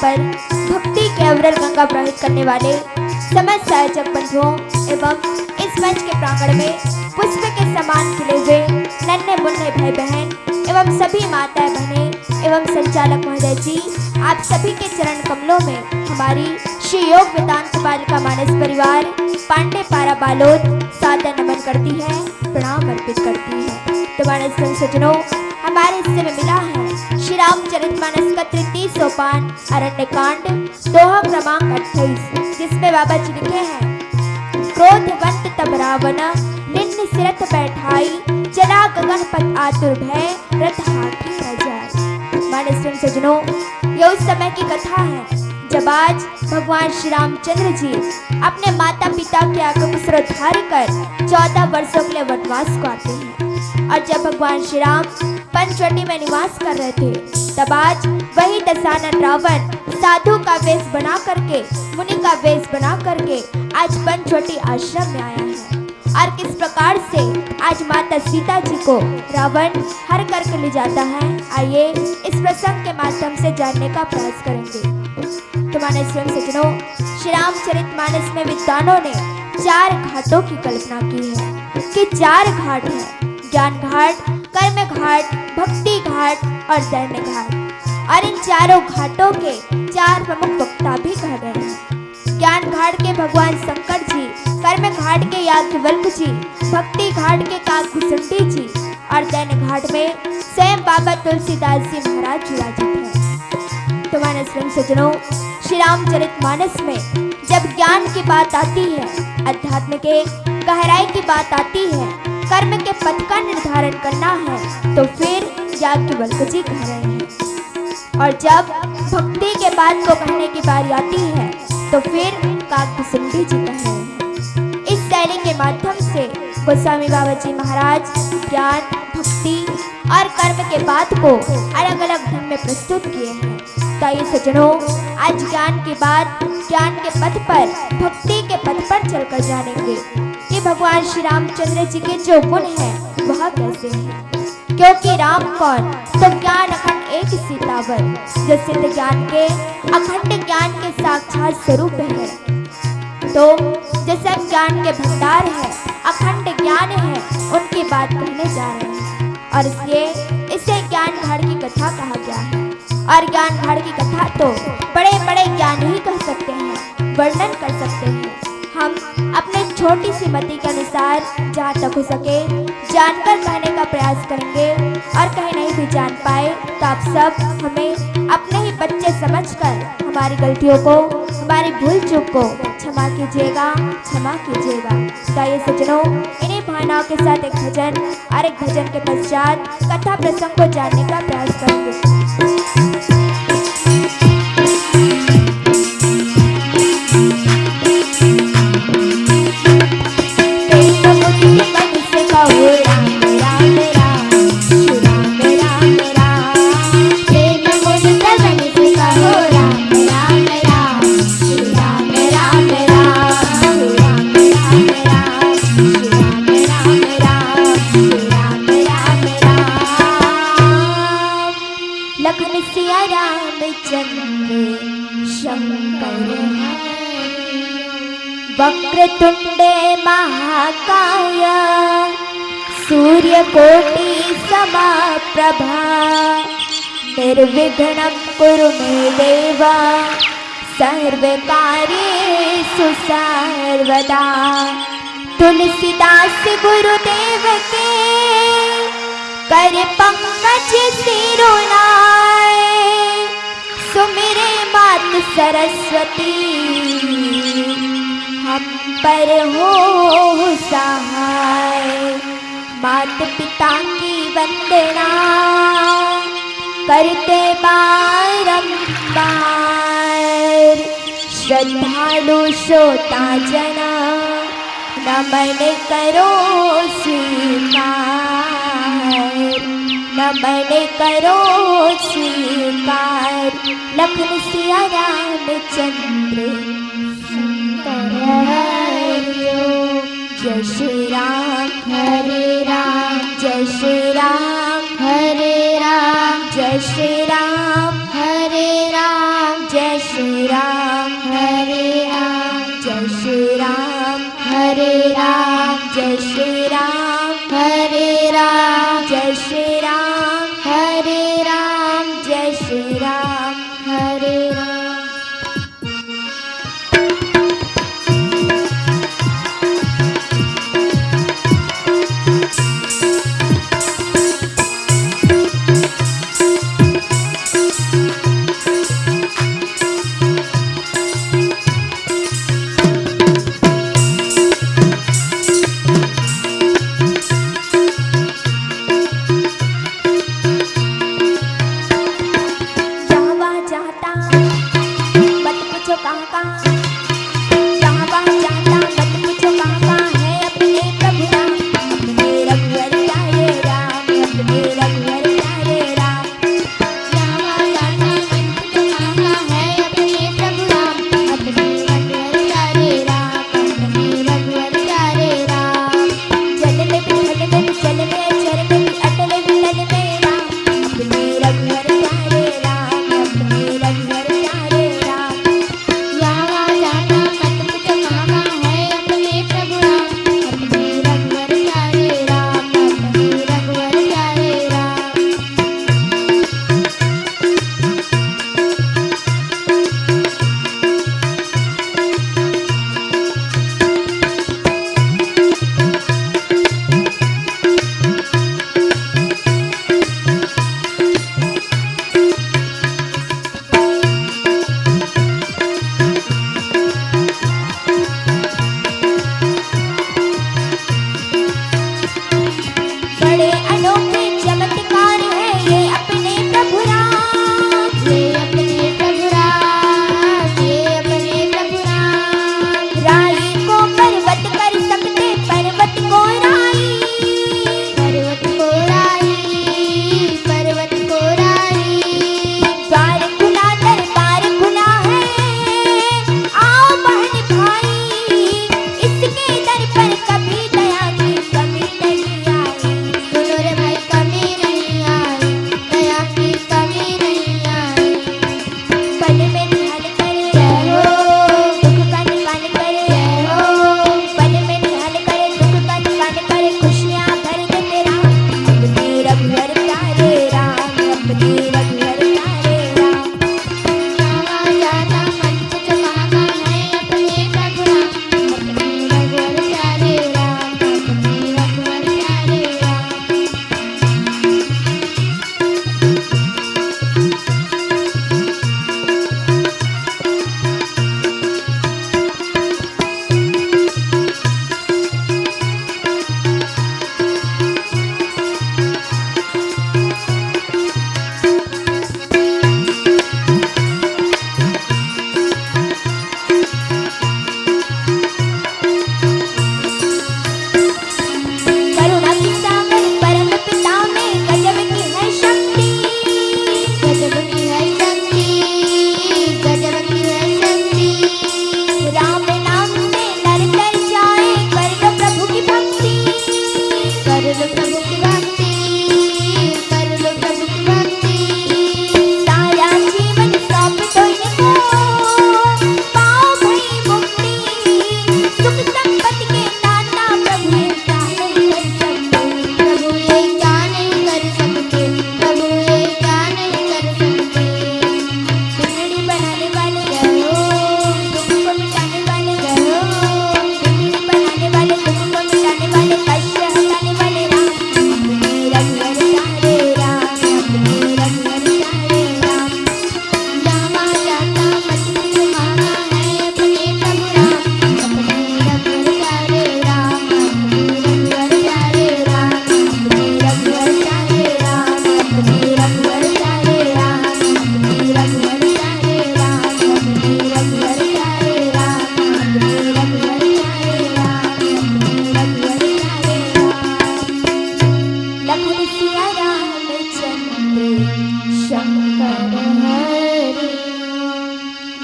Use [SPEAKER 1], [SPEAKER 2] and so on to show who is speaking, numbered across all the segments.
[SPEAKER 1] पर भक्ति के अविरल गंगा प्रवाहित करने वाले समस्त आयोजक बंधुओं एवं इस मंच के प्रांगण में पुष्प के समान खिले हुए नन्हे मुन्ने भाई बहन एवं सभी माताएं बहनें एवं संचालक महोदय जी, आप सभी के चरण कमलों में हमारी श्री योग वेदांत बालिका मानस परिवार पांडे पारा बालोद सादर नमन करती है, प्रणाम अर्पित करती है। तो मानस सज्जनों, हमारे हिस्से में मिला है श्री रामचरितमानस का तृतीय सोपान अरण्य कांड दोहा क्रमांक 28, जिसमें बाबा जी लिखे हैं, क्रोधवंत तब रावण निन्न सिरथ बैठाई, चला गगन पथ आतुर भय, रथ हाथी न जाए। मानस सज्जनों, ये उस समय की कथा है जब आज भगवान श्री रामचंद्र जी अपने माता पिता के आज्ञा को श्रद्धार कर 14 वर्षों के लिए वनवास को आते हैं। और जब भगवान श्री राम पंचवटी में निवास कर रहे थे, तब आज वही दशानन रावण साधु का वेश बना करके, मुनि का वेश बना करके आज पंचवटी आश्रम में आया है। और किस प्रकार से आज माता सीता जी को रावण हर करके ले जाता है, आइए इस प्रसंग के माध्यम से जानने का प्रयास करेंगे। तो मानस सज्जनों, श्री रामचरितमानस में विद्वानों ने 4 घाटों की कल्पना की है कि 4 घाट हैं, ज्ञान घाट, कर्म घाट, भक्ति घाट और दैन्य घाट। और इन चारों घाटों के 4 प्रमुख वक्ता भी कह गए हैं। ज्ञान घाट के भगवान शंकर जी, कर्म घाट के याज्ञवल्क्य जी, भक्ति घाट के काकभूषुंडी जी और दैन्य घाट में स्वयं बाबा तुलसीदास जी महाराज विराजित हैं। तो मानस सज्जनों, श्री रामचरितमानस में जब ज्ञान की बात आती है, अध्यात्म के गहराई की बात आती है, कर्म के पथ का निर्धारण करना है, तो फिर याज्ञवल्क्य जी कह रहे हैं। और जब भक्ति के बात को कहने की बारी आती है, तो फिर काकभूषुंडी जी कह रहे हैं। इस शैली के माध्यम से गोस्वामी बाबा जी महाराज ज्ञान, भक्ति और कर्म के बात को अलग अलग ढंग में प्रस्तुत किए हैं। तो ये सज्जनों, आज ज्ञान की बात, ज्ञान के पथ पर, भक्ति के पथ पर चलकर जानेंगे कि भगवान श्री रामचंद्र जी के जो गुण हैं वह कैसे हैं। क्योंकि राम कौन, तो ज्ञान अखंड एक सीतावर, जो सिद्ध ज्ञान के, अखंड ज्ञान के साक्षात स्वरूप है। तो जो सब ज्ञान के भंडार है, अखंड ज्ञान है, उनकी बात कहने जा रहे हैं। और इसलिए इसे ज्ञान घाट की कथा कहा गया है। और ज्ञान घाट की कथा तो बड़े बड़े ज्ञान ही कह सकते हैं, वर्णन कर सकते हैं। हम अपने छोटी सी मति के अनुसार जहाँ तक हो सके जानकर कहने का प्रयास करेंगे। और कहीं नहीं भी जान पाए तो आप सब हमें अपने ही बच्चे समझकर हमारी गलतियों को, हमारी भूल चूक को क्षमा कीजिएगा, क्षमा कीजिएगा। तो आइए सज्जनों, इन्हीं भावनाओं के साथ एक भजन और एक भजन के पश्चात कथा प्रसंग को जानने का प्रयास करेंगे। वक्रतुंडे महाकाय, सूर्यकोटि समप्रभा, निर्विघ्नं कुरु मे देव, सर्वकार्येषु सर्वदा। तुलसीदास गुरुदेव के कर पंकज सिरुनाए, सुमिरे मात सरस्वती, हम पर हो सहाय। मात पिता की वंदना करते बारंबार, श्रद्धालु श्रोता जना नमन करो स्वीकार, नमन करो स्वीकार। लखन सिया रामचंद्र जय श्री राम हरे राम, जय श्री राम हरे राम, जय श्री राम हरे राम, जय श्री राम
[SPEAKER 2] हरे राम
[SPEAKER 1] जय श्री राम
[SPEAKER 2] हरे राम
[SPEAKER 1] जय श्री राम
[SPEAKER 2] हरे राम।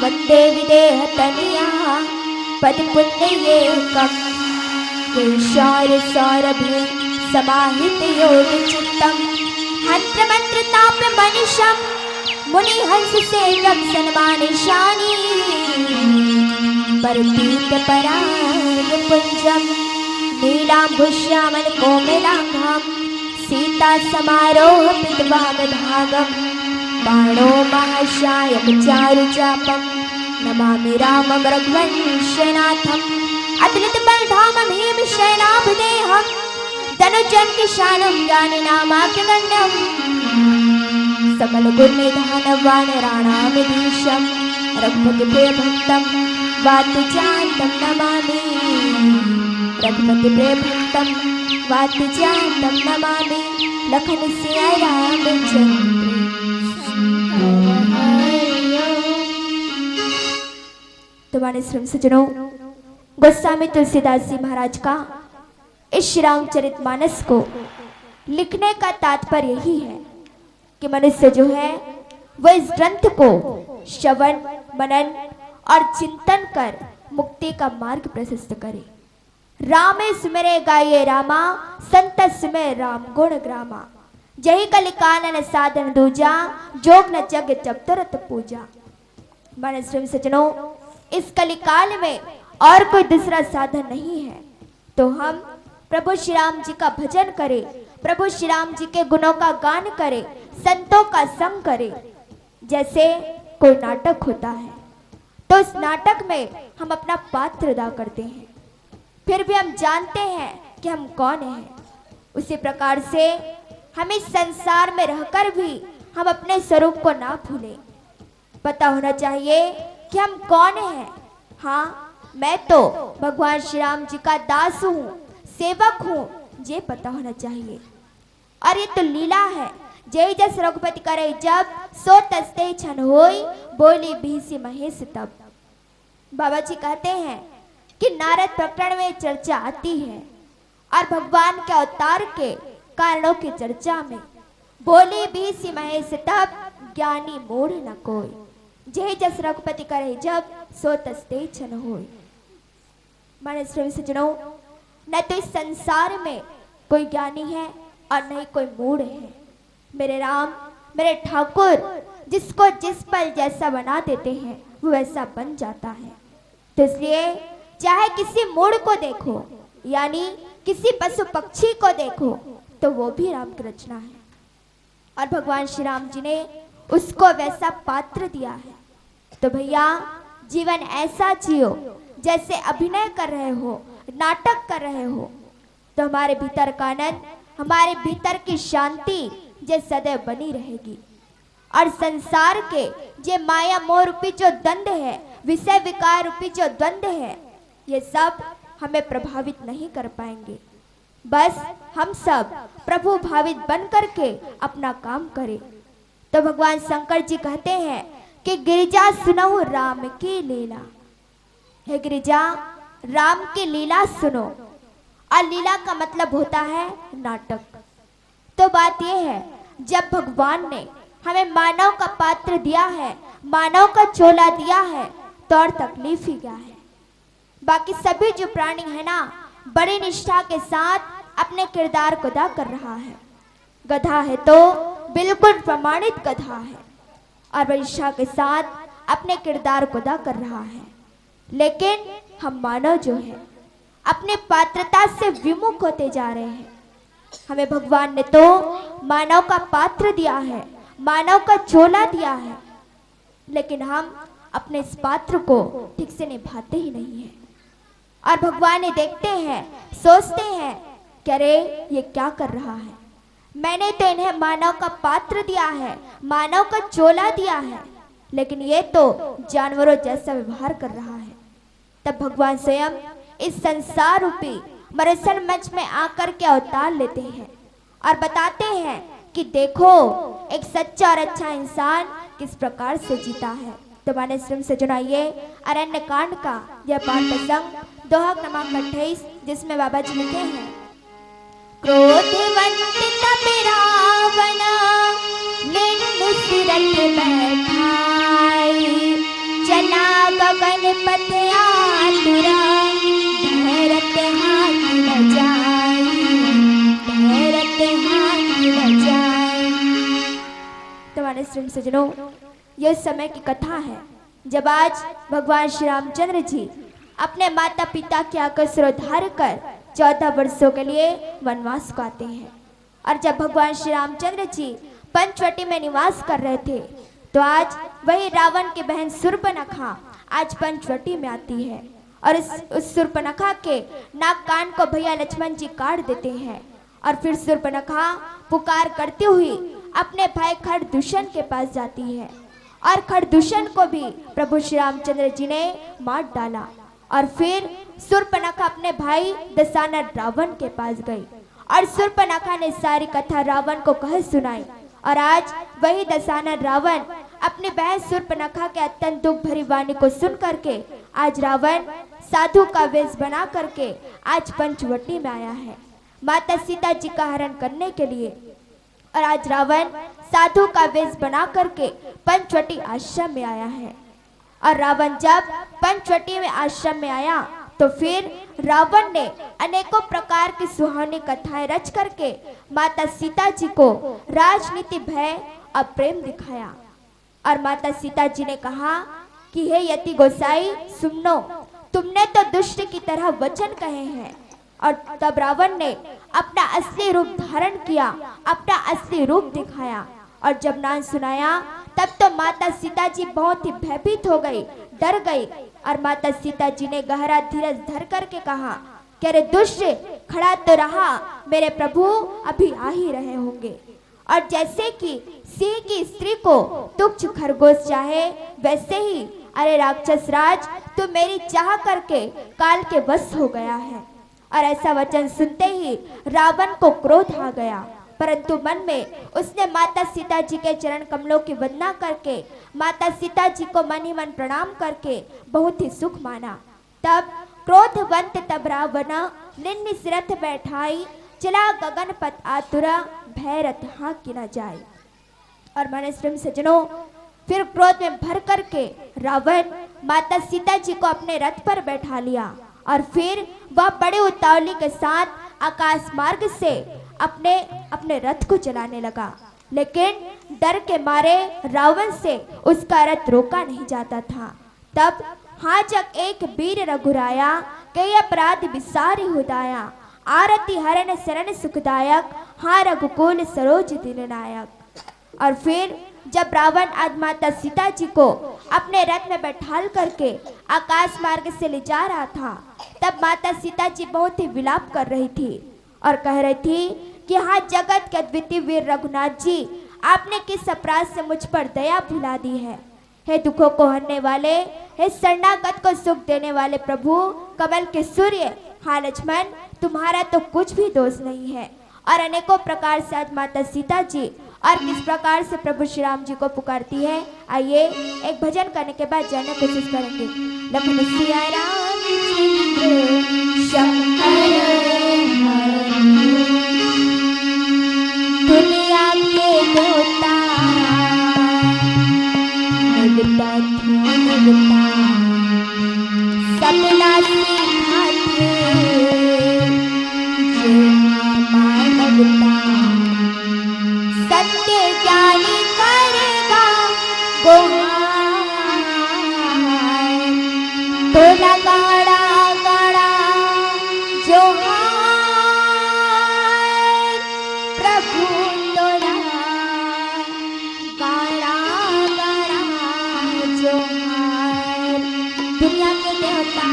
[SPEAKER 1] वंदे विदेह तनिया पद पुण्य ये कम केशौर सौरभे समाहित योग चित्तम हंत्र मंत्र ताप मनिषम मुनि हंस सेवक सन्मानिशानी परतीत पराग पुंजम नीलाम्बुश्यामल कोमलांगं सीता समारोह पितवाम भागम बाणो महाशायक चारुचापम नमामि रामं रघुवंशनाथम् अतुलित बलधामं भीमसेनापदेहं धनुजं किशानं ज्ञानिनामाग्रगण्यम् सकल गुणनिधानं वानराणामिधीशं रघुपतिप्रियभक्तं वात्स्यान्तं नमामि रघुपतिप्रियभक्तं वात्स्यान्तं नमामि लखन सिया रामचंद्र। तुम्हारे श्रम सज्जनों, गोस्वामी तुलसीदास जी महाराज का इस श्री रामचरितमानस को लिखने का तात्पर्य यही है कि मनुष्य जो है वह इस ग्रंथ को श्रवण मनन और चिंतन कर मुक्ति का मार्ग प्रशस्त करे। रामे सुमिरे गाये रामा संत सुमिरे राम गुण ग्रामा जही कलि कानन साधन दूजा जोग न जग जब तुरत पूजा। मानव श्रम सज्जनों, इस कलिकाल में और कोई दूसरा साधन नहीं है, तो हम प्रभु श्री राम जी का भजन करें, प्रभु श्री राम जी के गुणों का गान करें, संतों का संग करें। जैसे कोई नाटक होता है तो उस नाटक में हम अपना पात्र अदा करते हैं, फिर भी हम जानते हैं कि हम कौन हैं। उसी प्रकार से हम इस संसार में रहकर भी हम अपने स्वरूप को ना भूलें। पता होना चाहिए कि हम कौन हैं। हाँ, मैं तो भगवान श्री राम जी का दास हूँ, सेवक हूँ, ये पता होना चाहिए। और ये तो लीला है। जय जस रघुपति करे जब सो तस्ते छन होई बोली भीसी महेश तब। बाबा जी कहते हैं कि नारद प्रकरण में चर्चा आती है और भगवान के अवतार के कारणों की चर्चा में बोली भीसी महेश तब ज्ञानी मूढ़ न कोई। जय जस रघुपति करे जब सो तस्ते छन होई। मानव श्री सज्जनों, न तो इस संसार में कोई ज्ञानी है और न ही कोई मूढ़ है। मेरे राम, मेरे ठाकुर जिसको जिस पल जैसा बना देते हैं वो वैसा बन जाता है। तो इसलिए चाहे किसी मूढ़ को देखो यानी किसी पशु पक्षी को देखो तो वो भी राम की रचना है और भगवान श्री राम जी ने उसको वैसा पात्र दिया है। तो भैया, जीवन ऐसा जियो जैसे अभिनय कर रहे हो, नाटक कर रहे हो, तो हमारे भीतर का आनंद, हमारे भीतर की शांति ये सदैव बनी रहेगी। और संसार के ये माया मोह रूपी जो द्वंद्व है, विषय विकार रूपी जो द्वंद्व है, ये सब हमें प्रभावित नहीं कर पाएंगे। बस हम सब प्रभु भावित बन करके अपना काम करें। तो भगवान शंकर जी कहते हैं कि गिरिजा सुनो राम की लीला। हे गिरिजा, राम की लीला सुनो। और लीला का मतलब होता है नाटक। तो बात यह है, जब भगवान ने हमें मानव का पात्र दिया है, मानव का चोला दिया है, तो और तकलीफ ही क्या है। बाकी सभी जो प्राणी है ना, बड़ी निष्ठा के साथ अपने किरदार को अदा कर रहा है। गधा है तो बिल्कुल प्रमाणित गधा है और बड़ी निष्ठा के साथ अपने किरदार को अदा कर रहा है। लेकिन हम मानव जो है अपने पात्रता से विमुख होते जा रहे हैं। हमें भगवान ने तो मानव का पात्र दिया है, मानव का चोला दिया है, लेकिन हम अपने इस पात्र को ठीक से निभाते ही नहीं है। और भगवान ये देखते हैं, सोचते हैं कि अरे ये क्या कर रहा है, मैंने तो इन्हें मानव का पात्र दिया है, मानव का चोला दिया है, लेकिन ये तो जानवरों जैसा व्यवहार कर रहा है। तब भगवान स्वयं इस संसार रूपी मरसल मंच में आकर के अवतार लेते हैं और बताते हैं कि देखो एक सच्चा और अच्छा इंसान किस प्रकार से जीता है। तो माने श्रम से जुड़ाइए अरण्य कांड का यह पाठ प्रसंग दोहा क्रमांक 28, जिसमें बाबा जी लिखे हैं, क्रोधवंत तप रावण निन्नु सिरत बैठाई, चला गगन पथ आतुरा, भरत हाथ न जाई, भरत हाथ न जाई। तुम्हारे श्री सजनों, यह समय की कथा है जब आज भगवान श्री रामचंद्र जी अपने माता पिता के आकर सिरोधार कर 14 वर्षों के लिए वनवास को आते हैं। और जब भगवान श्री रामचंद्र जी पंचवटी में निवास कर रहे थे तो आज वही रावण की बहन शूर्पणखा आज पंचवटी में आती है और उस शूर्पणखा के नाक कान को भैया लक्ष्मण जी काट देते हैं। और फिर शूर्पणखा पुकार करती हुई अपने भाई खरदूषण के पास जाती है और खरदूषण को भी प्रभु श्री रामचंद्र जी ने मार डाला। और फिर शूर्पणखा अपने भाई दशानन रावण के पास गई और शूर्पणखा ने सारी कथा रावण को कह सुनाई। और आज वही दशानन रावण अपनी बहन शूर्पणखा के अत्यंत दुख भरी वाणी को सुन करके आज रावण साधु का वेश बना करके आज पंचवटी में आया है माता सीता जी का हरण करने के लिए। और आज रावण साधु का वेश बना करके पंचवटी आश्रम में आया है। और रावण जब पंचवटी में आश्रम में आया तो फिर रावण ने अनेकों प्रकार की सुहावनी कथाएं रच करके माता सीता जी को राजनीति भय और प्रेम दिखाया। और माता सीता जी ने कहा कि हे यति गोसाई सुनो, तुमने तो दुष्ट की तरह वचन कहे हैं। और तब रावण ने अपना असली रूप धारण किया, अपना असली रूप दिखाया। और जब नाम सुनाया तब तो माता सीता जी बहुत ही भयभीत हो गई, डर गई। और माता सीता जी ने गहरा धीरज धर करके कहा कि अरे दुष्ट खड़ा तो रहा, मेरे प्रभु अभी आ ही रहे होंगे। और जैसे कि सिंह की स्त्री को तुच्छ खरगोश चाहे वैसे ही अरे राक्षस राज तू मेरी चाह करके काल के वश हो गया है। और ऐसा वचन सुनते ही रावण को क्रोध आ गया, परंतु मन में उसने माता सीता जी के चरण कमलों की वंदना करके माता सीता जी को मन ही मन प्रणाम करके बहुत ही सुख माना। तब क्रोधवंत तब रावण निन्नि सिरथ बैठाई, चला गगन पथ आतुरा, भैरथ हाँ की न जाए। और माने सज्जनों, फिर क्रोध में भर करके रावण माता सीता जी को अपने रथ पर बैठा लिया और फिर वह बड़े उतावली के साथ आकाश मार्ग से अपने रथ को चलाने लगा। लेकिन डर के मारे रावण से उसका रथ रोका नहीं जाता था। तब हाँ जग एक वीर रघुराया, कई अपराध विसारी हुदाया, आरती हरण शरण सुखदायक, हाँ रघुकुल सरोज दीननायक। और फिर जब रावण आज माता सीता जी को अपने रथ में बैठाल करके आकाश मार्ग से ले जा रहा था तब माता सीता जी बहुत ही विलाप कर रही थी और कह रही थी कि हाँ जगत के अद्वितीय वीर रघुनाथ जी, आपने किस अपराध से मुझ पर दया भुला दी है। हे दुखों को हरने वाले, हे शरणागत को सुख देने वाले प्रभु कमल के सूर्य, हाँ लक्ष्मण तुम्हारा तो कुछ भी दोष नहीं है। और अनेकों प्रकार से आज माता सीता जी और किस प्रकार से प्रभु श्री राम जी को पुकारती है, आइए एक भजन करने के बाद जानने की कोशिश करेंगे। लखन सिया राम शंकर दुनिया के देवता सपना सिखाते सत्य ज्ञानी करेगा गुहार, तो लगाड़ा गाड़ा जोहार, प्रभु तोरा गाड़ा गाड़ा जोहार। दुनिया के देवता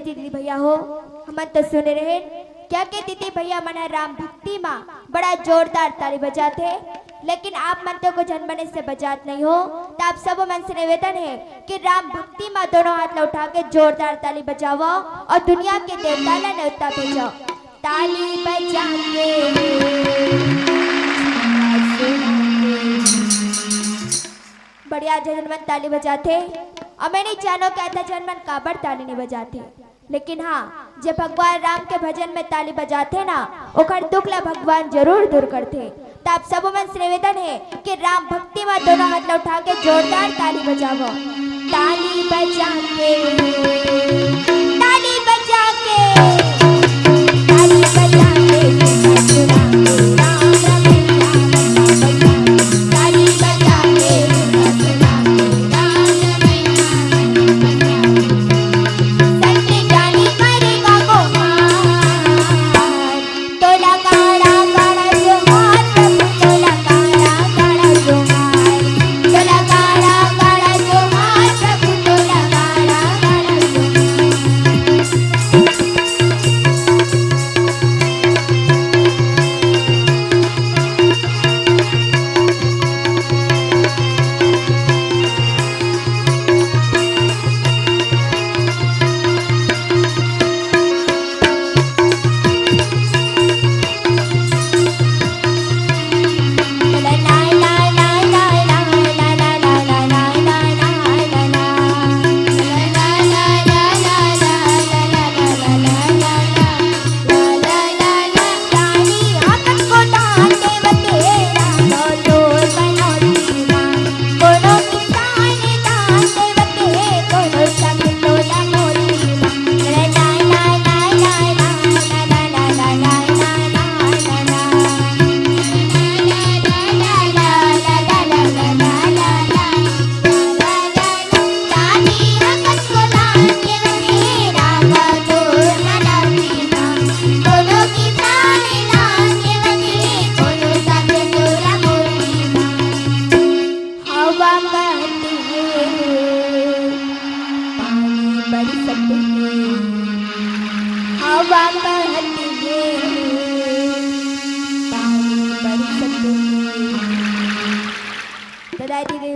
[SPEAKER 1] दीदी भैया हो हम तो सुने रहे क्या के दीदी भैया मना राम भक्ति माँ बड़ा जोरदार ताली बजाते, लेकिन आप मनते को जन्मने से बजात नहीं हो। तो आप सब मन से निवेदन है कि राम भक्ति माँ दोनों हाथ ला उठा के जोरदार ताली बजाओ और दुनिया के देवता ला न्योता भेजो। ताली बजा के बढ़िया जनमन ताली बजाते और मैं नहीं जानो कहता जनमन काबर ताली नहीं बजाते, लेकिन हाँ जब भगवान राम के भजन में ताली बजाते ना ओकर दुख ला भगवान जरूर दूर करते। तो आप सब मन से निवेदन है कि राम भक्ति में दोनों हाथ उठा के जोरदार ताली बजाओ। ताली बजा के ताली बजा के ताली बजा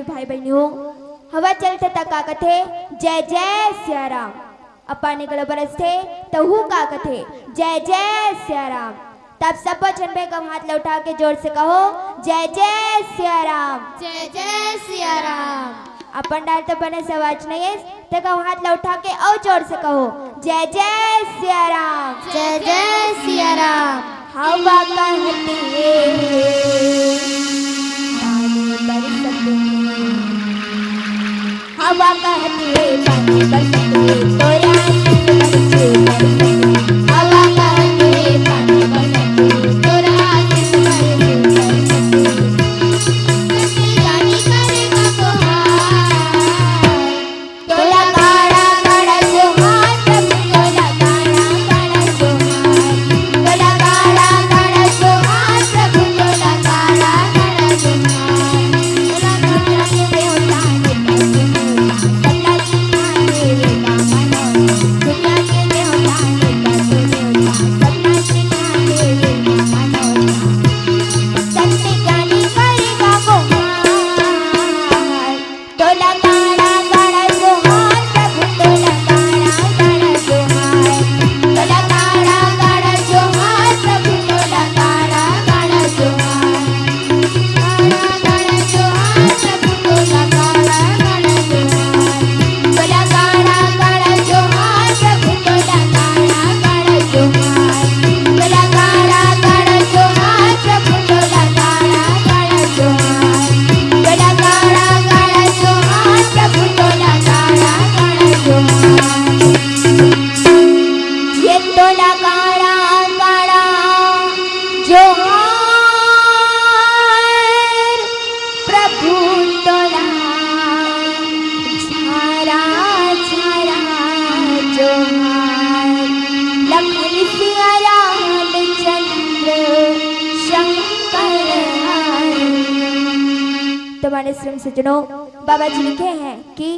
[SPEAKER 1] भाई बहनों हवा चलते तक का कथे जय जय सिया राम। अपा निकल बरस थे तो हु का कथे जय जय सिया राम। तब सब जन पे कम हाथ लौटा के जोर से कहो जय जय सिया राम।
[SPEAKER 2] जय जय सिया राम।
[SPEAKER 1] अपन डाल तो बने से आवाज नहीं है तो कम हाथ लौटा के और जोर से कहो जय जय सिया राम।
[SPEAKER 2] जय जय सिया राम।
[SPEAKER 1] हवा कहती हवा कहती है पानी बरसते तोरे आशीष बरसे
[SPEAKER 2] हवा कहती है पानी बरसते तोरे आशीष बरसे जानी करेगा गुहार
[SPEAKER 1] तोला काड़ा काड़ा जोहार प्रभु तोला काड़ा काड़ा जोहार तोला काड़ा काड़ा जोहार प्रभु तोला काड़ा काड़ा जोहार तोला काड़ा के होता तुम्हारे श्रम सज्जनों बाबा जी लिखे हैं कि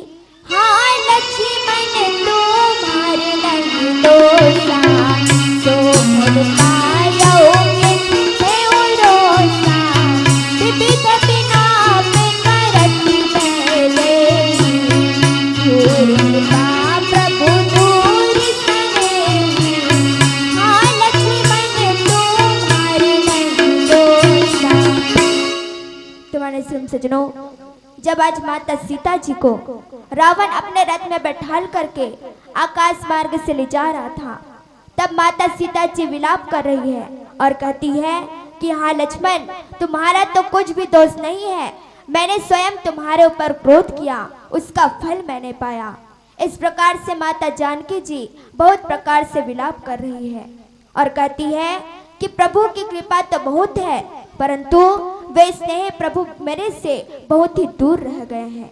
[SPEAKER 1] हाय लक्ष्मण तुम्हारे नहीं दोषा, तो फल पायोगे देव रोषा। विविध विलाप करती पहले, दूर कृपा प्रभु दूर सनेही। हाँ लक्ष्मण तुम्हारे नहीं दोषा। तुम्हारे सुन सजनों, जब आज माता सीता जी को रावण अपने रथ में बैठाल करके आकाश मार्ग से ले जा रहा था, तब माता सीता जी विलाप कर रही है और कहती है कि हाँ लक्ष्मण, तुम्हारा तो कुछ भी दोष नहीं है, मैंने स्वयं तुम्हारे ऊपर क्रोध किया, उसका फल मैंने पाया। इस प्रकार से माता जानकी जी बहुत प्रकार से विलाप कर रही है और कहती है कि प्रभु की कृपा तो बहुत है, परंतु वे स्नेह प्रभु मेरे से बहुत ही दूर रह गए हैं।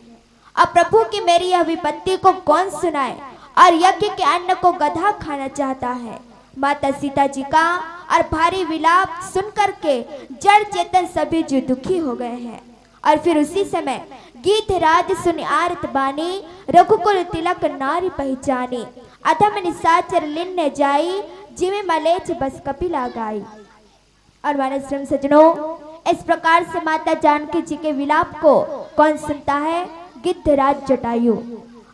[SPEAKER 1] अब प्रभु की मेरी यह विपत्ति को कौन सुनाए, और यज्ञ के अन्न को गधा खाना चाहता है। माता सीता जी का और भारी विलाप सुन करके जड़ चेतन सभी जो दुखी हो गए हैं। और फिर उसी समय गीत राज सुन आरत बानी, रघुकुल तिलक नारी पहचानी। अधम निशाचर लिन ने जाई, जिमे मलेच बस कपिला गाई। और माने सज्जनों, इस प्रकार से माता जानकी जी के विलाप को कौन सुनता है? गिद्धराज जटायु।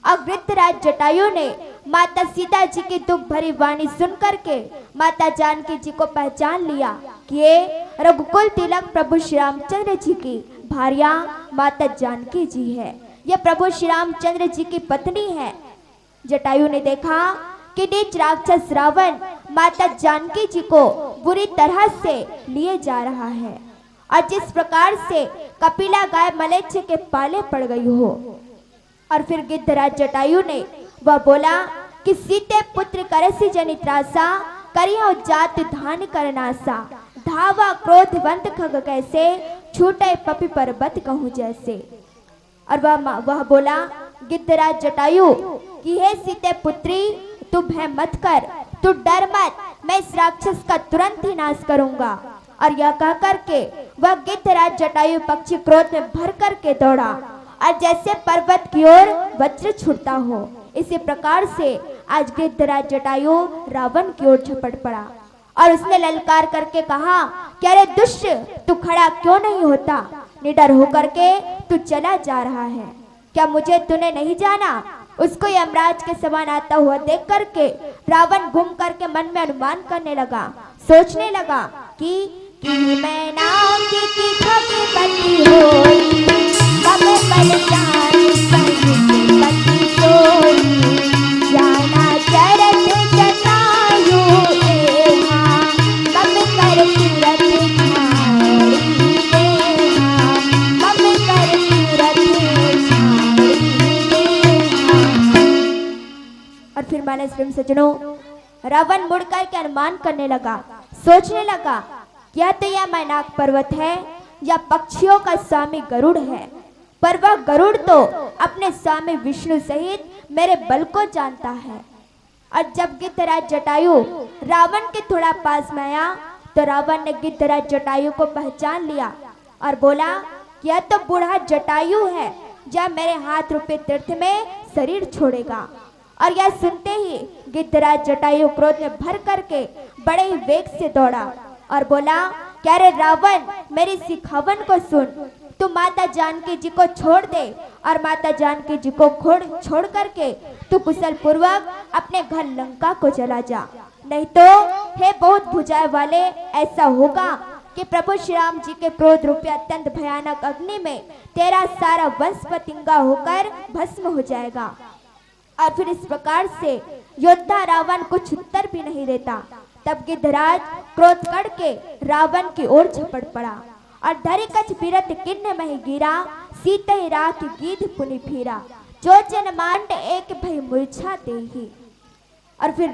[SPEAKER 1] अब गिद्धराज जटायु ने माता सीता जी की दुख भरी वाणी सुन करके माता जानकी जी को पहचान लिया कि ये रघुकुल तिलक प्रभु श्री रामचंद्र जी की भार्या माता जानकी जी है, यह प्रभु श्री रामचंद्र जी की पत्नी है। जटायु ने देखा कि नीच राक्षस रावण माता जानकी जी को बुरी तरह से लिए जा रहा है, और जिस प्रकार से कपिला गाय मलेच्छ के पाले पड़ गई हो। और फिर गिद्धराज जटायु ने वह बोला कि सीते पुत्र करसी जनित्रासा, करियो जात धान करनासा। धावा क्रोधवंत खग कैसे, छूटे पपी पर्वत कहूँ जैसे। और वह बोला गिद्धराज जटायु कि हे सीते पुत्री, तू भय मत कर, तू डर मत, मैं इस राक्षस का तुरंत ही नाश करूंगा। और यह कह करके वह गिद्धराज जटायु पक्षी क्रोध में भर करके दौड़ा, और जैसे पर्वत की ओर वज्र छुटता हो, इसी प्रकार से आज गिद्धराज जटायु रावण की ओर झपट पड़ा। और उसने ललकार करके कहा कि अरे दुष्ट, तू खड़ा क्यों नहीं होता? निडर होकर के तू चला जा रहा है, क्या मुझे तूने नहीं जाना? उसको यमराज के समान आता हुआ देख करके रावण घूम करके मन में अनुमान करने लगा, सोचने लगा कि मैं नाम की भगवती होई, कब बलिदान पति सोई। जाना चरत जटायु एहा, कब कर तीरथ छाड़ी देहा, कब कर तीरथ छाड़ी देहा। और फिर माने सज्जनों, रावण मुड़ करके अनुमान करने लगा, सोचने लगा क्या तो यह मैनाक पर्वत है या पक्षियों का स्वामी गरुड़ है, पर वह गरुड़ तो अपने स्वामी विष्णु सहित मेरे बल को जानता है। और जब गिद्धराज जटायु रावण के थोड़ा पास में आया, तो रावण ने गिद्धराज जटायु को पहचान लिया और बोला यह तो बूढ़ा जटायु है, जब मेरे हाथ रूपे तीर्थ में शरीर छोड़ेगा। और यह सुनते ही गिद्धराज जटायु क्रोध में भर करके बड़े ही वेग से दौड़ा और बोला क्या रे रावण, मेरी सिखावन को सुन, तू माता जानकी जी को छोड़ दे, और माता जानकी जी को छोड़ करके तू कुशल पूर्वक अपने घर लंका को चला जा, नहीं तो हे बहुत भुजाए वाले, ऐसा होगा कि प्रभु श्री राम जी के क्रोध रूपी अत्यंत भयानक अग्नि में तेरा सारा वंश पतिंगा होकर भस्म हो जाएगा। और फिर इस प्रकार से योद्धा रावण कुछ उत्तर भी नहीं देता। तब गिद्धराज क्रोध करके रावण की ओर झपट पड़ा और धरि कछ बिरत किन्न में गिरा, सीते राख गीध पुनि फिरा, जो जन मांड एक भई मूर्छा देही। और फिर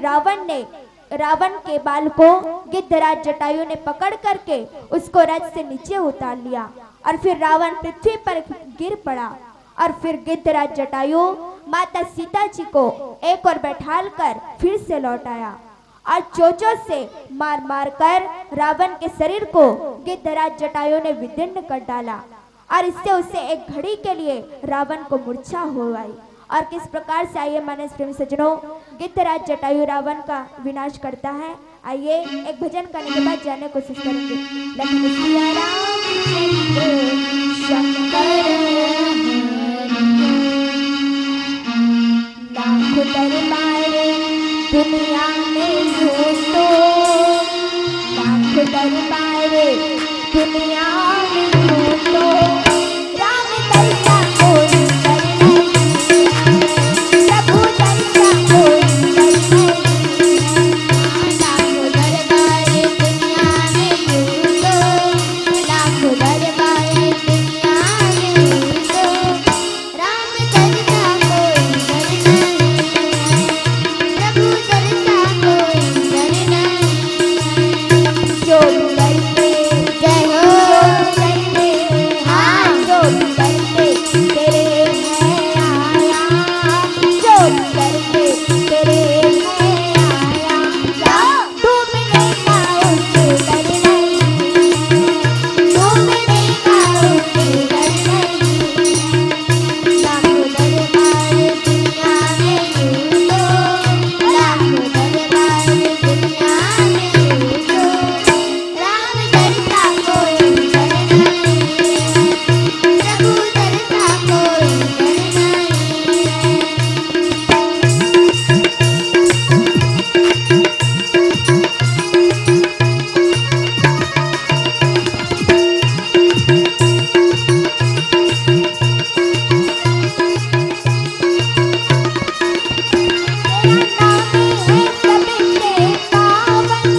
[SPEAKER 1] रावण के बाल को गिद्धराज जटायु ने पकड़ करके उसको रथ से नीचे उतार लिया, और फिर रावण पृथ्वी पर गिर पड़ा। और फिर गिद्धराज जटायु माता सीता जी को एक और बैठाल कर फिर से लौट आया और चोंचों से मार मार कर रावण के शरीर को गिद्धराज जटायु ने विदीर्ण कर डाला, और इससे उसे एक घड़ी के लिए रावण को मूर्छा हो आई। और किस प्रकार से आइए मानस प्रेम सज्जनों गिद्धराज जटायु रावण का विनाश करता है। आइए एक भजन करने के बाद जाने की कोशिश करेंगे। लक्ष्मी सिया रामचंद्र शंकर लाखों दरबार दुनिया में यूं तो लाखों दरबार दुनिया में यूं तो राम दर्शन कोई कर नहीं प्रभु दर्शन कोई कर नहीं
[SPEAKER 2] लाखों दरबार दुनिया में यूं तो लाखों दरबार दुनिया में यूं तो राम दर्शन कोई कर नहीं प्रभु दर्शन कोई कर नहीं
[SPEAKER 1] जो करते
[SPEAKER 2] जय हो
[SPEAKER 1] करते
[SPEAKER 2] हाँ
[SPEAKER 1] जो करते तेरे है आया जो करते तेरे है आया डूबने का उससे डर नहीं
[SPEAKER 2] डूबने का उससे डर नहीं लाखों दरबार दुनिया में यूं तो लाखों दरबार दुनिया में यूं तो राम दर्शन कोई कर नहीं प्रभु दर्शन कोई कर नहीं
[SPEAKER 1] तेरा नाम है सबसे पावन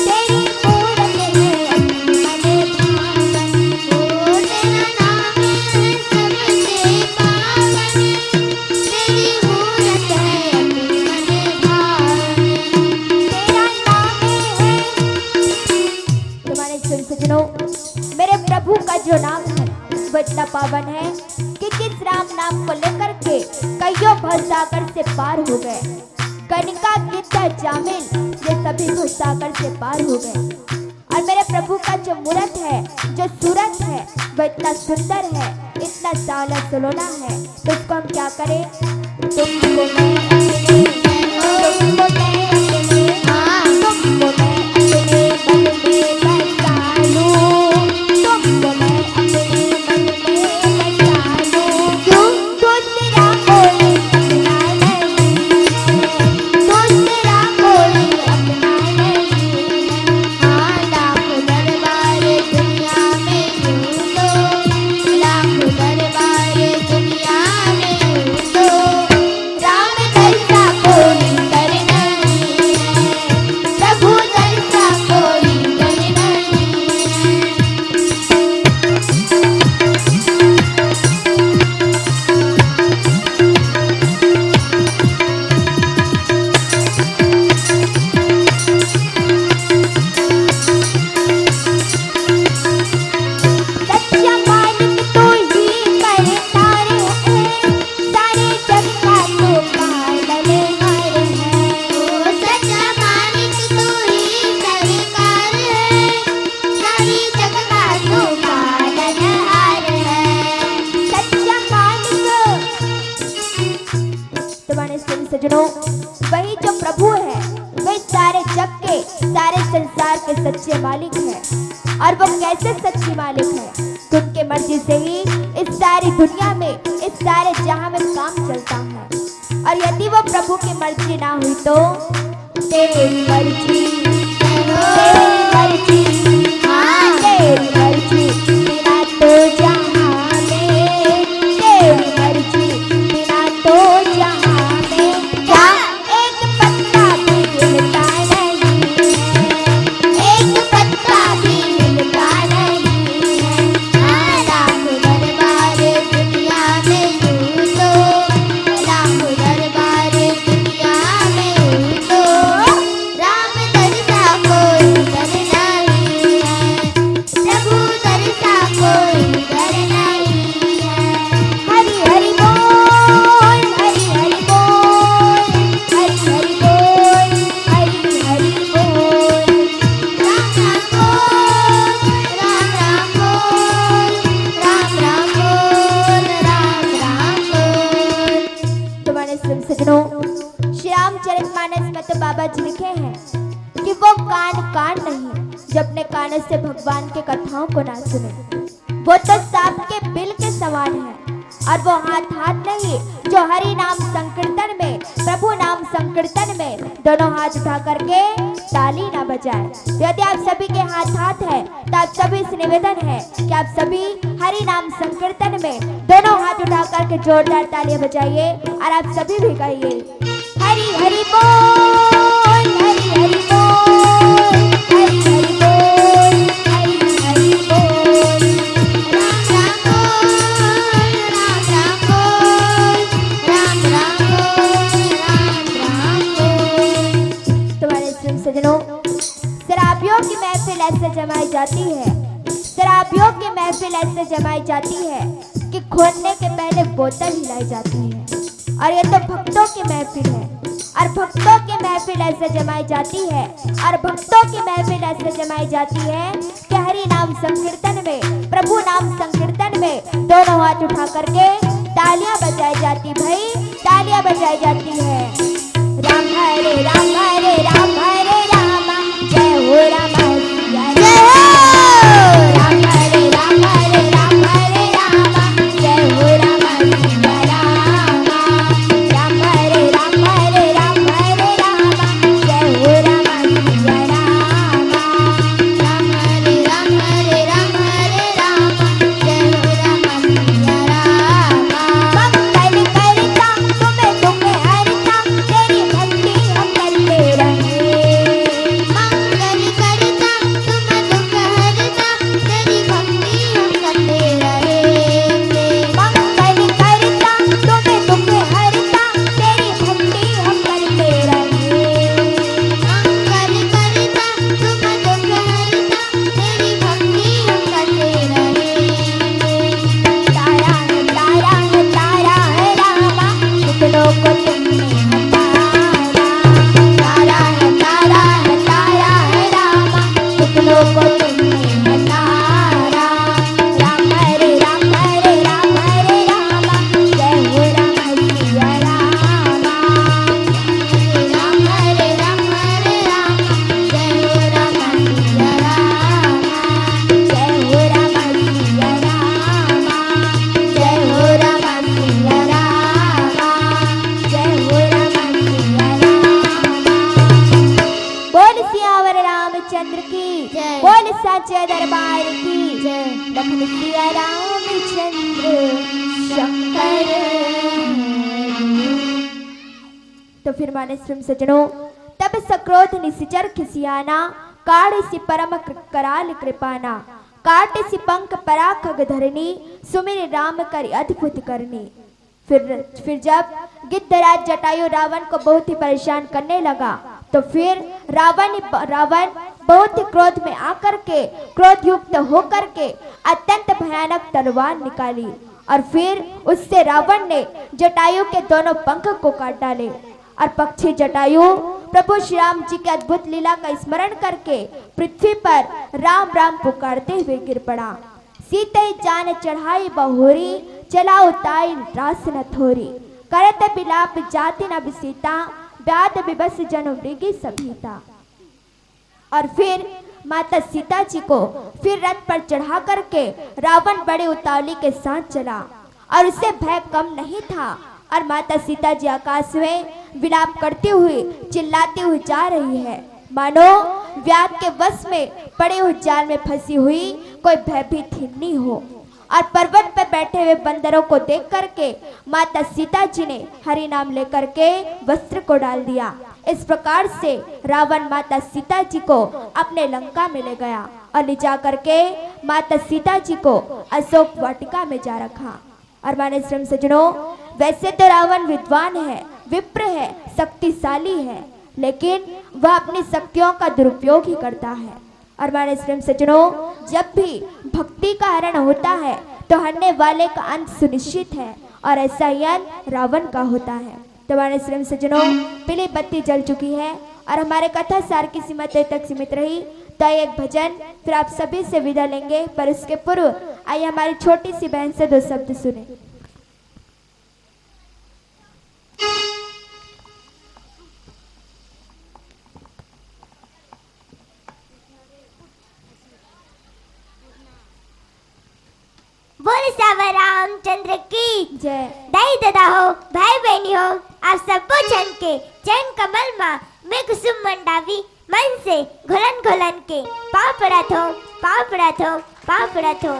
[SPEAKER 1] तेरी मूरत है अपने भावन
[SPEAKER 2] ओ तेरा नाम है सबसे पावन तेरी मूरत है अपने मन भावन
[SPEAKER 1] तेरा नाम है तुम्हारे सज्जनों मेरे प्रभु का जो नाम है वो इतना पावन है कि जिस राम नाम को लेकर के कईयों भवसागर से पार हो गए। कनिका गिद्ध जामिल ये सभी भवसागर से पार हो गए। और मेरे प्रभु का जो मूरत है जो सूरत है वो इतना सुंदर है इतना साला सलोना है तो इसको हम क्या करें। तुमको मैं अपने तुमको मैं अपने तुमको मैं अपने मन में बसा लूं तुमको मैं अपने मन में बसा लूं क्यों दूसरा कोई अपना नहीं
[SPEAKER 2] दूसरा कोई अपना नहीं हाँ लाखों दरबार दुनिया में यूं तो लाखों दरबार दुनिया में यूं तो राम दर्शन कोई कर नहीं प्रभु दर्शन कोई कर नहीं
[SPEAKER 1] सच्चा मालिक तो ही करता रहे सारे जग का तो पालनहार है
[SPEAKER 2] ओ सच्चा मालिक तू ही सरकार है सारी जग का तू पालनहार है
[SPEAKER 1] सच्चा मालिक तुम्हारे सज्जनों वही जो प्रभु है वही सारे जग के सारे संसार के सच्चे मालिक है। और वो कैसे सच्ची मालिक है तो उनके मर्जी से ही इस सारी दुनिया में इस सारे जहां में काम चलता है। और यदि वो प्रभु की मर्जी ना हुई तो तेरी मर्जी तेरी मर्जी हाँ तेरी मर्जी बिना तो जहां में तेरी मर्जी बिना तो जहां में क्या एक पत्ता भी हिलता नहीं है
[SPEAKER 2] एक पत्ता भी हिलता नहीं है हाँ लाखों दरबार दुनिया में यूं तो लाखों दरबार दुनिया में यूं तो राम दर्शन कोई कर नहीं
[SPEAKER 1] बाबा जी लिखे हैं कि वो कान नहीं जो अपने कानों से भगवान के कथाओं को ना सुने। वो तो सांप के बिल के समान है। और वो हाथ नहीं जो हरि नाम संकीर्तन में, प्रभु नाम संकीर्तन में दोनों हाथ उठा करके ताली ना बजाए। तो यदि आप सभी के हाथ है तो आप सभी से निवेदन है कि आप सभी हरि नाम संकीर्तन में दोनों हाथ उठा करके जोरदार तालियां बजाइए और आप सभी भी गाइए हरि हरि बोल, हरि हरि बोल, हरि हरि बोल, हरि हरि बोल। सजनों, शराबियों की महफिल ऐसे जमाई जाती है, शराबियों की महफिल ऐसे जमाई जाती है कि खोलने के पहले बोतल हिलाई जाती है। और ये तो भक्तों की महफिल है और भक्तों की महफिल ऐसे जमाई जाती है और भक्तों की महफिल ऐसे जमाई जाती है कि हरि नाम संकीर्तन में, प्रभु नाम संकीर्तन में दोनों हाथ उठा करके तालियां बजाई जाती, भाई तालियां बजाई जाती है। राम हरे राम हरे राम हरे राम, जय हो राम जय हो। राम हरे राम हरे राम हरे राम, जय हो राम राम। राम हरे राम हरे राम हरे राम, जय हो राम राम।
[SPEAKER 2] राम हरे राम हरे राम हरे राम, जय हो राम राम।
[SPEAKER 1] मंगल करता तुम्हें दुख हरता, तेरी भक्ति हम करते रहे।
[SPEAKER 2] मंगल करता तुम दुख हरता, तेरी भक्ति हम करते रहेंगे।
[SPEAKER 1] मंगल करता तुम्हें दुख हरता, तेरी भक्ति हम करते रहे।
[SPEAKER 2] मंगल करता तुम दुख हरता, तेरी भक्ति हम करते रहेंगे।
[SPEAKER 1] तारा है तारा है तारा है रामा, कितनों को तुमने हटाया। तारा है तारा है तारा है रामा, कितनों को तुमने हटाया। राम हरे राम हरे राम हरे रामा, जय हो राम सिया रामा।
[SPEAKER 2] राम हरे राम हरे राम, जय हो राम सिया राम।
[SPEAKER 1] जय हो राम सिया रामा, जय हो राम सिया रामा, जय हो राम सिया रामा। बोल सियावर रामचंद्र की
[SPEAKER 2] जय।
[SPEAKER 1] बोल साचे दरबार की
[SPEAKER 2] जय।
[SPEAKER 1] लखन सिया रामचंद्र शंकर। तो फिर माने स्वयं सजनों, तब सक्रोध निसिचर खिसियाना, काढ़ सी परम कराल कृपाना। काट सी पंख पराखग धरनी, सुमिर राम कर अद्भुत करनी। फिर जब गिद्धराज जटायु रावण को बहुत ही परेशान करने लगा तो फिर रावण बहुत ही क्रोध में आकर के, क्रोध युक्त होकर के अत्यंत भयानक तलवार निकाली और फिर उससे रावण ने जटायु के दोनों पंख को काट डाले। और पक्षी जटायु प्रभु श्री राम जी के अद्भुत लीला का स्मरण करके पृथ्वी पर राम राम पुकारते हुए गिर पड़ा। सीते जान चढ़ाई बहोरी, चला उताई रास न थोरी। करत बिलाप जाति न बिसीता, व्याध विबस जन मृगी सभीता। और फिर माता सीता जी को फिर रथ पर चढ़ा करके रावण बड़े उतावली के साथ चला और उसे भय कम नहीं था। और माता सीता जी आकाश में विलाप करते हुए चिल्लाते हुए जा रही है, मानो व्याध के वश में पड़े हुए जाल में फंसी हुई कोई भयभीत हिरनी हो। और पर्वत पर बैठे हुए बंदरों को देख करके माता सीता जी ने हरि नाम लेकर के वस्त्र को डाल दिया। इस प्रकार से रावण माता सीता जी को अपने लंका में ले गया और ले जा करके माता सीता जी को अशोक वाटिका में जा रखा। और माने स्वयं सजनों, वैसे तो रावण विद्वान है, विप्र है, शक्तिशाली है, लेकिन वह अपनी शक्तियों का दुरुपयोग ही करता है। और माने स्वयं सजनों, जब भी भक्ति का हरण होता है तो हरने वाले का अंत सुनिश्चित है और ऐसा ही अंत रावण का होता है। तो माने स्वयं सजनों, पीली बत्ती जल चुकी है और हमारे कथा सार की सीमा तक सीमित रही। तो एक भजन फिर आप सभी से विदा लेंगे, पर उसके पूर्व आइए हमारी छोटी सी बहन से 2 शब्द सुने।
[SPEAKER 2] बोल सावर रामचंद्र की
[SPEAKER 1] जय।
[SPEAKER 2] दाई दादा हो, भाई बहनी हो, आप सबको जन के चैन कमल माँ में कुसुम मंडावी मन से घुलन घुलन के पाँव पड़त हो, पाँव पड़त हो, पाँव पड़त हो।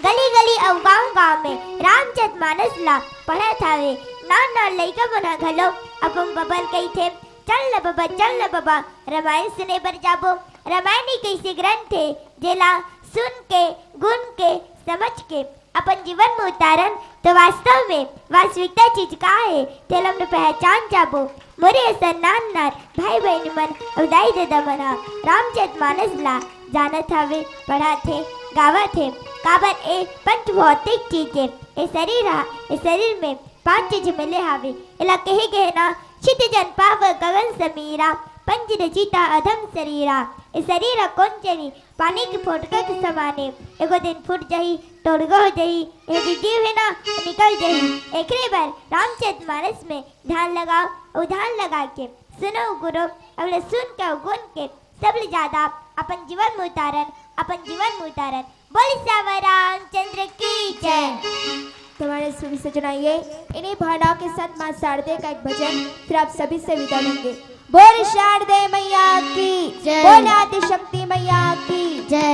[SPEAKER 2] गली गली और गाँव गाँव में रामचरित मानस ला पढ़त हावे। नान नान लइका बना घलो अपन बबल कही थे, चल ल बाबा, चल ल बाबा, रामायण सुने बर जाबो। रामायण ही कैसे ग्रंथ है जेला सुन के गुण के समझ के अपन जीवन में उतारन तो वास्तव में वास्तविकता चीज का है तेल हमने पहचान जाबो। मोरे ऐसा नान नान भाई बहन मन और दाई दादा मना रामचरित मानस ला जानत हवे, पढ़ा थे, गावा थे। काबर ए पंच भौतिक चीज है, ए शरीर में पांच चीज मिले हावे। इला कहे गए ना चित जन पाव गगन समीरा, पंच रचिता अधम शरीरा। ए शरीर कौन चली पानी की फोटका के समाने, एगो दिन फूट जाही टोड़गो हो जाही, एगो जीव है ना निकल जाही। एकरे बार रामचरित मानस में ध्यान लगाओ और ध्यान लगा के सुनो गुरु, अगले सुन के और गुण के सब ज्यादा अपन जीवन में उतारन, अपन जीवन में उतारन। बोल सावर रामचंद्र की जय।
[SPEAKER 1] तुम्हारे सुर से सुनाइए इन्हीं भावनाओं के साथ माँ शारदे का एक भजन, फिर आप सभी से विदा लेंगे। बोल शारदे मैया की
[SPEAKER 2] जय।
[SPEAKER 1] बोल आदि शक्ति मैया की
[SPEAKER 2] जय।